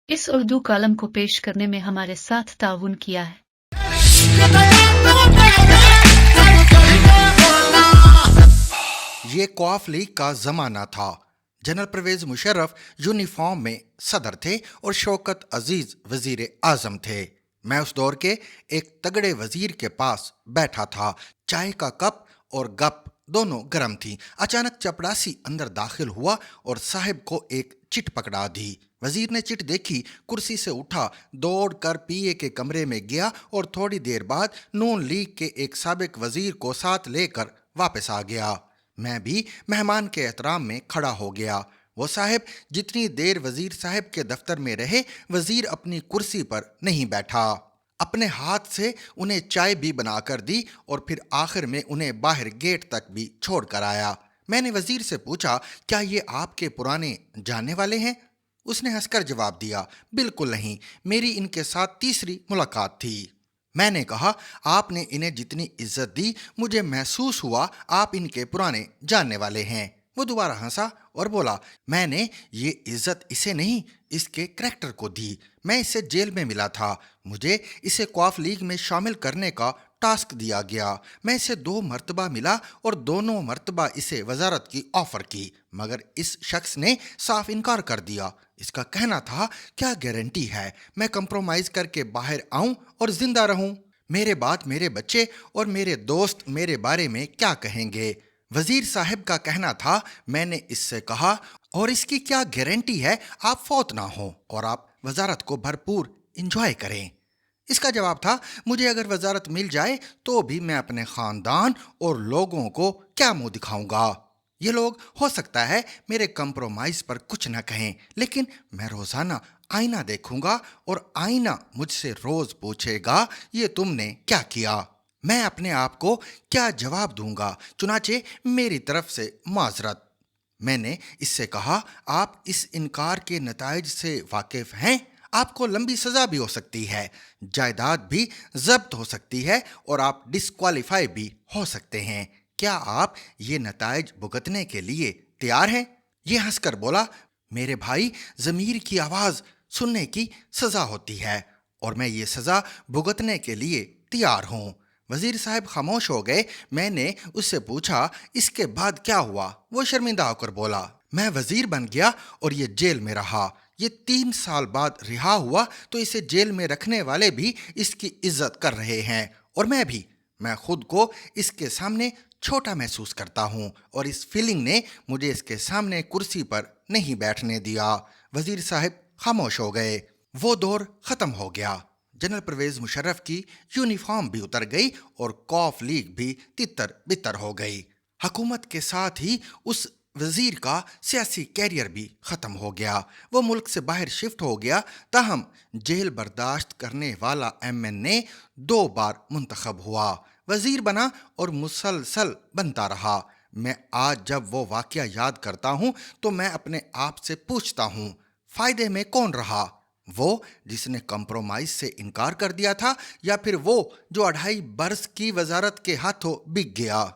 इस उर्दू कॉलम को पेश करने में हमारे साथ ताउन किया है। ये कौफ लीग का जमाना था। जनरल परवेज मुशर्रफ यूनिफॉर्म में सदर थे और शौकत अजीज वजीर आजम थे। मैं उस दौर के एक तगड़े वजीर के पास बैठा था। चाय का कप और गप दोनों गर्म थी। अचानक चपड़ासी अंदर दाखिल हुआ और साहिब को एक चिट पकड़ा दी। वजीर ने चिट देखी, कुर्सी से उठा, दौड़कर पीए के कमरे में गया और थोड़ी देर बाद नून लीग के एक साबिक वजीर को साथ लेकर वापस आ गया। मैं भी मेहमान के एहतराम में खड़ा हो गया। वो साहब जितनी देर वजीर साहब के दफ्तर में रहे, वजीर अपनी कुर्सी पर नहीं बैठा। अपने हाथ से उन्हें चाय भी बनाकर दी और फिर आखिर में उन्हें बाहर गेट तक भी छोड़ कर आया। मैंने वजीर से पूछा, क्या ये आपके पुराने जानने वाले हैं? उसने हंसकर जवाब दिया, बिल्कुल नहीं, मेरी इनके साथ तीसरी मुलाकात थी। मैंने कहा, आपने इन्हें जितनी इज्जत दी, मुझे महसूस हुआ आप इनके पुराने जानने वाले हैं। वो दोबारा हंसा और बोला, मैंने ये इज्जत इसे नहीं, इसके करैक्टर को दी। मैं इससे जेल में मिला था, मुझे इसे कौफ लीग में शामिल करने का टास्क दिया गया। मैं इसे 2 मरतबा मिला और दोनों मरतबा इसे वजारत की ऑफर की, मगर इस शख्स ने साफ इनकार कर दिया। इसका कहना था, क्या गारंटी है मैं कंप्रोमाइज करके बाहर आऊं और जिंदा रहूं? मेरे बाद मेरे बच्चे और मेरे दोस्त मेरे बारे में क्या कहेंगे? वजीर साहब का कहना था, मैंने इससे कहा, और इसकी क्या गारंटी है आप फौत ना हो और आप वजारत को भरपूर इंजॉय करें? इसका जवाब था, मुझे अगर वजारत मिल जाए तो भी मैं अपने खानदान और लोगों को क्या मुंह दिखाऊंगा। ये लोग हो सकता है मेरे कंप्रोमाइज पर कुछ न कहें, लेकिन मैं रोजाना आईना देखूंगा और आईना मुझसे रोज पूछेगा, ये तुमने क्या किया? मैं अपने आप को क्या जवाब दूंगा? चुनाचे मेरी तरफ से माजरत। मैंने इससे कहा, आप इस इनकार के नताइज से वाकिफ हैं? आपको लंबी सजा भी हो सकती है, जायदाद भी जब्त हो सकती है और आप डिस्क्वालीफाई भी हो सकते हैं। क्या आप ये नताइज भुगतने के लिए तैयार हैं? ये हंसकर बोला, मेरे भाई, ज़मीर की आवाज़ सुनने की सज़ा होती है और मैं ये सज़ा भुगतने के लिए तैयार हूँ। वजीर साहब खामोश हो गए। मैंने उससे पूछा, इसके बाद क्या हुआ? वो शर्मिंदा होकर बोला, मैं वजीर बन गया और ये जेल में रहा। ये 3 साल बाद रिहा हुआ तो इसे जेल में रखने वाले भी इसकी इज्जत कर रहे हैं और मैं भी। मैं खुद को इसके सामने छोटा महसूस करता हूँ और इस फीलिंग ने मुझे इसके सामने कुर्सी पर नहीं बैठने दिया। वजीर साहब खामोश हो गए। वो दौर ख़त्म हो गया। जनरल परवेज मुशर्रफ की यूनिफॉर्म भी उतर गई और कौफ लीग भी तितर बितर हो गई। हुकूमत के साथ ही उस वजीर का सियासी कैरियर भी ख़त्म हो गया। वो मुल्क से बाहर शिफ्ट हो गया। ताहम जेल बर्दाश्त करने वाला MNA 2 बार मुंतखब हुआ, वजीर बना और मुसलसल बनता रहा। मैं आज जब वो वाक़या याद करता हूँ तो मैं अपने आप से पूछता हूँ, फ़ायदे में कौन रहा? वो जिसने कंप्रोमाइज से इनकार कर दिया था, या फिर वो जो 2.5 बरस की वजारत के हाथों बिक गया?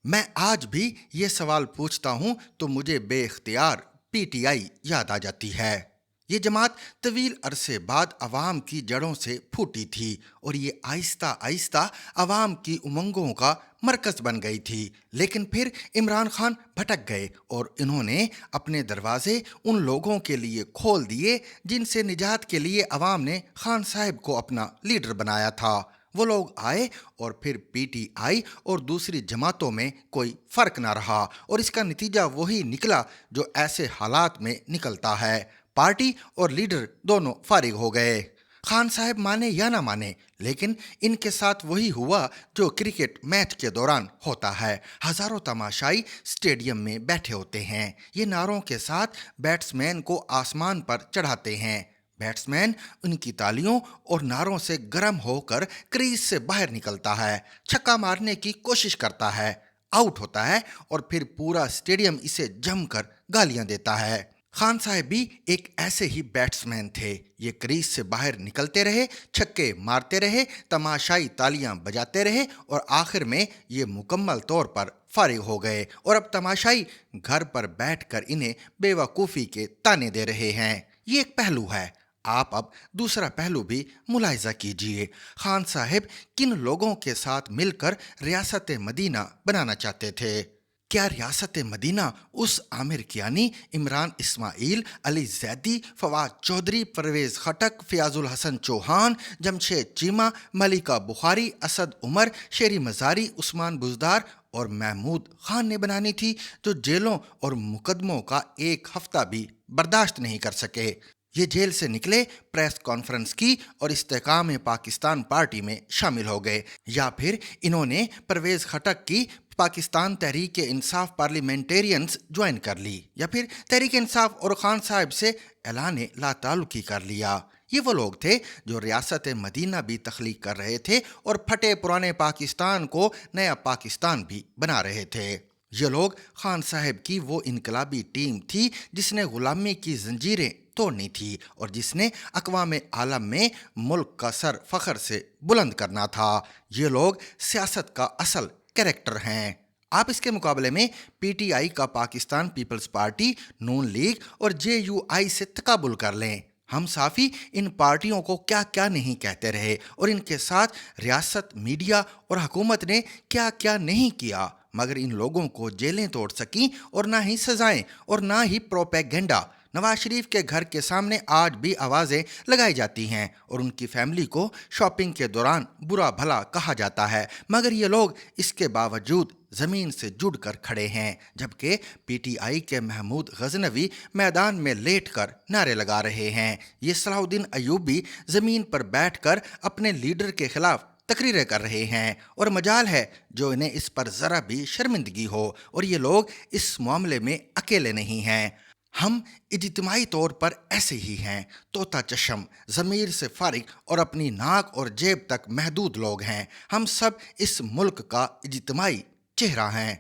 मैं आज भी ये सवाल पूछता हूँ तो मुझे बेख्तियार PTI याद आ जाती है। ये जमात तवील अरसे बाद अवाम की जड़ों से फूटी थी और ये आहिस्ता आहिस्ता अवाम की उमंगों का मरकज़ बन गई थी। लेकिन फिर इमरान खान भटक गए और इन्होंने अपने दरवाजे उन लोगों के लिए खोल दिए जिनसे निजात के लिए अवाम ने खान साहब को अपना लीडर बनाया था। वो लोग आए और फिर PTI और दूसरी जमातों में कोई फ़र्क ना रहा और इसका नतीजा वही निकला जो ऐसे हालात में निकलता है। पार्टी और लीडर दोनों फारिग हो गए। खान साहब माने या ना माने, लेकिन इनके साथ वही हुआ जो क्रिकेट मैच के दौरान होता है। हजारों तमाशाई स्टेडियम में बैठे होते हैं। ये नारों के साथ बैट्समैन को आसमान पर चढ़ाते हैं। बैट्समैन उनकी तालियों और नारों से गर्म होकर क्रीज से बाहर निकलता है, छक्का मारने की कोशिश करता है, आउट होता है और फिर पूरा स्टेडियम इसे जमकर गालियां देता है। खान साहब भी एक ऐसे ही बैट्समैन थे। ये क्रीज से बाहर निकलते रहे, छक्के मारते रहे, तमाशाई तालियां बजाते रहे और आखिर में ये मुकम्मल तौर पर फारिग हो गए और अब तमाशाई घर पर बैठकर इन्हें बेवकूफ़ी के ताने दे रहे हैं। ये एक पहलू है। آپ اب دوسرا پہلو بھی ملاحظہ کیجیے۔ خان صاحب کن لوگوں کے ساتھ مل کر ریاست مدینہ بنانا چاہتے تھے؟ کیا ریاست مدینہ اس عامر کیانی، عمران اسماعیل، علی زیدی، فواد چودھری، پرویز خٹک، فیاض الحسن چوہان، جمشید چیمہ، ملکہ بخاری، اسد عمر، شیری مزاری، عثمان بزدار اور محمود خان نے بنانی تھی، جو جیلوں اور مقدموں کا ایک ہفتہ بھی برداشت نہیں کر سکے؟ یہ جیل سے نکلے، پریس کانفرنس کی اور استحکام پاکستان پارٹی میں شامل ہو گئے، یا پھر انہوں نے پرویز خٹک کی پاکستان تحریک انصاف پارلیمنٹیرینز جوائن کر لی، یا پھر تحریک انصاف اور خان صاحب سے اعلان لا تعلقی کر لیا۔ یہ وہ لوگ تھے جو ریاست مدینہ بھی تخلیق کر رہے تھے اور پھٹے پرانے پاکستان کو نیا پاکستان بھی بنا رہے تھے۔ یہ لوگ خان صاحب کی وہ انقلابی ٹیم تھی جس نے غلامی کی زنجیریں توڑنی تھی اور جس نے اقوام عالم میں ملک کا سر فخر سے بلند کرنا تھا۔ یہ لوگ سیاست کا اصل کریکٹر ہیں۔ آپ اس کے مقابلے میں پی ٹی آئی کا پاکستان پیپلز پارٹی، نون لیگ اور جے یو آئی سے تقابل کر لیں۔ ہم صافی ان پارٹیوں کو کیا کیا نہیں کہتے رہے اور ان کے ساتھ ریاست، میڈیا اور حکومت نے کیا کیا نہیں کیا، مگر ان لوگوں کو جیلیں توڑ سکیں اور نہ ہی سزائیں اور نہ ہی پروپیگنڈا۔ نواز شریف کے گھر کے سامنے آج بھی آوازیں لگائی جاتی ہیں اور ان کی فیملی کو شاپنگ کے دوران برا بھلا کہا جاتا ہے، مگر یہ لوگ اس کے باوجود زمین سے جڑ کر کھڑے ہیں، جبکہ پی ٹی آئی کے محمود غزنوی میدان میں لیٹ کر نعرے لگا رہے ہیں۔ یہ صلاح الدین ایوبی زمین پر بیٹھ کر اپنے لیڈر کے خلاف تقریریں کر رہے ہیں، اور مجال ہے جو انہیں اس پر ذرا بھی شرمندگی ہو، اور یہ لوگ اس معاملے میں اکیلے نہیں ہیں۔ ہم اجتماعی طور پر ایسے ہی ہیں، طوطا چشم، ضمیر سے فارغ اور اپنی ناک اور جیب تک محدود لوگ ہیں۔ ہم سب اس ملک کا اجتماعی چہرہ ہیں۔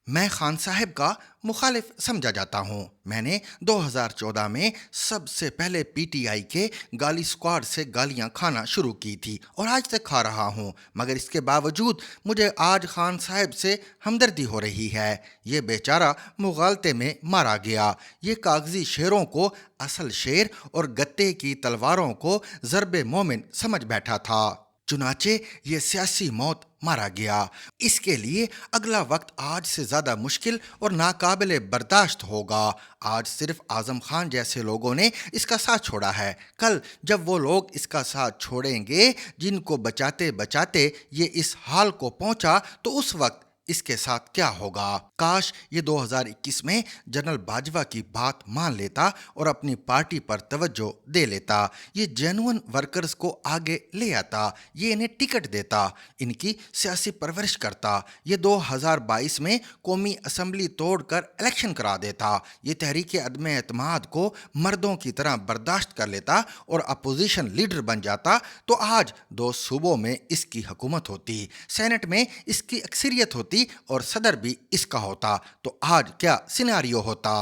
میں خان صاحب کا مخالف سمجھا جاتا ہوں۔ میں نے 2014 میں سب سے پہلے پی ٹی آئی کے گالی اسکواڈ سے گالیاں کھانا شروع کی تھی اور آج تک کھا رہا ہوں، مگر اس کے باوجود مجھے آج خان صاحب سے ہمدردی ہو رہی ہے۔ یہ بیچارہ مغالطے میں مارا گیا۔ یہ کاغذی شیروں کو اصل شیر اور گتے کی تلواروں کو ضرب مومن سمجھ بیٹھا تھا، چنانچہ یہ سیاسی موت مارا گیا۔ اس کے لیے اگلا وقت آج سے زیادہ مشکل اور ناقابل برداشت ہوگا۔ آج صرف اعظم خان جیسے لوگوں نے اس کا ساتھ چھوڑا ہے، کل جب وہ لوگ اس کا ساتھ چھوڑیں گے جن کو بچاتے بچاتے یہ اس حال کو پہنچا، تو اس وقت اس کے ساتھ کیا ہوگا؟ کاش یہ 2021 میں جنرل باجوہ کی بات مان لیتا اور اپنی پارٹی پر توجہ دے لیتا، یہ جینون ورکرز کو آگے لے آتا، یہ انہیں ٹکٹ دیتا، ان کی سیاسی پرورش کرتا، یہ 2022 میں قومی اسمبلی توڑ کر الیکشن کرا دیتا، یہ تحریک عدم اعتماد کو مردوں کی طرح برداشت کر لیتا اور اپوزیشن لیڈر بن جاتا، تو آج 2 صوبوں میں اس کی حکومت ہوتی، سینٹ میں اس کی اکثریت ہوتی اور صدر بھی اس کا ہوتا، تو آج کیا سیناریو ہوتا؟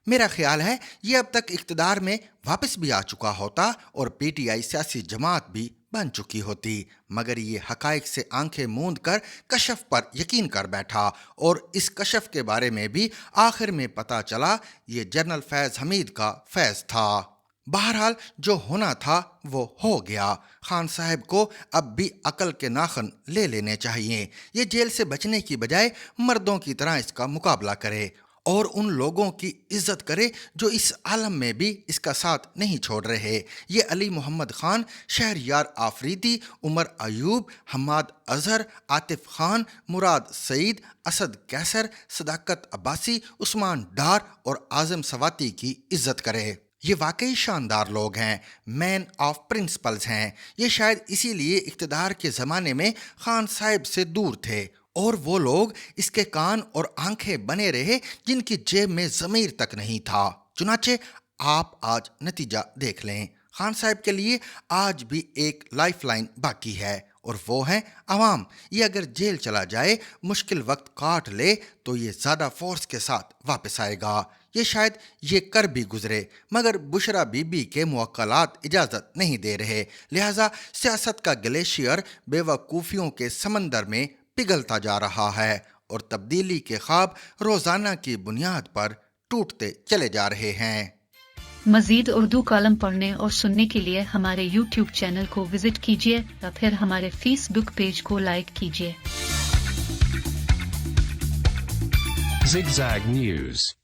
میرا خیال ہے یہ اب تک اقتدار میں واپس بھی آ چکا ہوتا اور پی ٹی آئی سیاسی جماعت بھی بن چکی ہوتی، مگر یہ حقائق سے آنکھیں موند کر کشف پر یقین کر بیٹھا، اور اس کشف کے بارے میں بھی آخر میں پتہ چلا یہ جنرل فیض حمید کا فیض تھا۔ بہرحال جو ہونا تھا وہ ہو گیا۔ خان صاحب کو اب بھی عقل کے ناخن لے لینے چاہیے۔ یہ جیل سے بچنے کی بجائے مردوں کی طرح اس کا مقابلہ کرے اور ان لوگوں کی عزت کرے جو اس عالم میں بھی اس کا ساتھ نہیں چھوڑ رہے۔ یہ علی محمد خان، شہریار آفریدی، عمر ایوب، حماد اظہر، عاطف خان، مراد سعید، اسد کیسر، صداقت عباسی، عثمان ڈار اور اعظم سواتی کی عزت کرے۔ یہ واقعی شاندار لوگ ہیں، مین آف پرنسپلز ہیں۔ یہ شاید اسی لیے اقتدار کے زمانے میں خان صاحب سے دور تھے، اور وہ لوگ اس کے کان اور آنکھیں بنے رہے جن کی جیب میں ضمیر تک نہیں تھا۔ چنانچہ آپ آج نتیجہ دیکھ لیں۔ خان صاحب کے لیے آج بھی ایک لائف لائن باقی ہے، اور وہ ہے عوام۔ یہ اگر جیل چلا جائے، مشکل وقت کاٹ لے، تو یہ زیادہ فورس کے ساتھ واپس آئے گا۔ یہ شاید یہ کر بھی گزرے، مگر بشرا بی بی کے موکلات اجازت نہیں دے رہے، لہٰذا سیاست کا گلیشیئر بے وقوفیوں کے سمندر میں پگھلتا جا رہا ہے، اور تبدیلی کے خواب روزانہ کی بنیاد پر ٹوٹتے چلے جا رہے ہیں۔ मजीद उर्दू कॉलम पढ़ने और सुनने के लिए हमारे YouTube चैनल को विजिट कीजिए या फिर हमारे Facebook पेज को लाइक कीजिए। Zigzag News.